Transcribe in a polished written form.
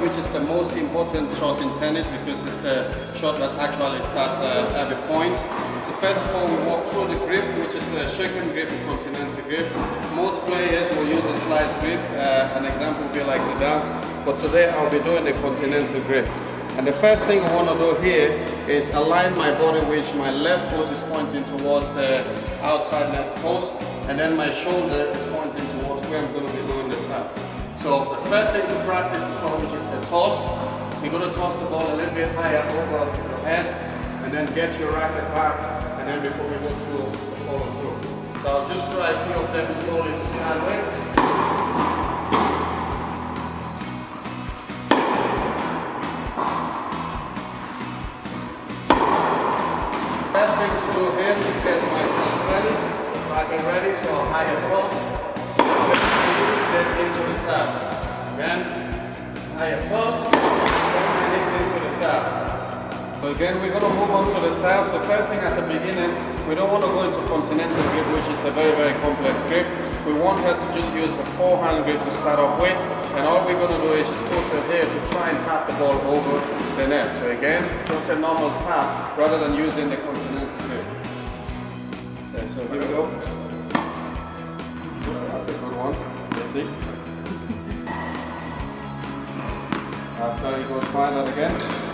which is the most important shot in tennis because it's the shot that actually starts every point. So first of all, we walk through the grip, which is a shaken grip and continental grip. Most players will use the slice grip. An example would be like the dunk, but today I'll be doing the continental grip. And the first thing I want to do here is align my body, which my left foot is pointing towards the outside net post, and then my shoulder is pointing towards where I'm going to be doing the serve. So the first thing to practice is which is the toss. So you're going to toss the ball a little bit higher over your head, and then get your racket back, and then before we go through the follow through. So I'll just try a few of them slowly to sideways. First thing to do here is get myself ready, racket ready, so I'll higher toss, then into the serve. Again, higher toss, then my knees into the serve. So again, we're going to move on to the serve. So first thing as a beginner, we don't want to go into continental grip, which is a very, very complex grip. We want her to just use a forehand grip to start off with, and all we're going to do is just put her here to try and tap the ball over the net. So again, just a normal tap rather than using the continental grip. Okay, so here we go. That's a good one. Let's see. After you go try that again.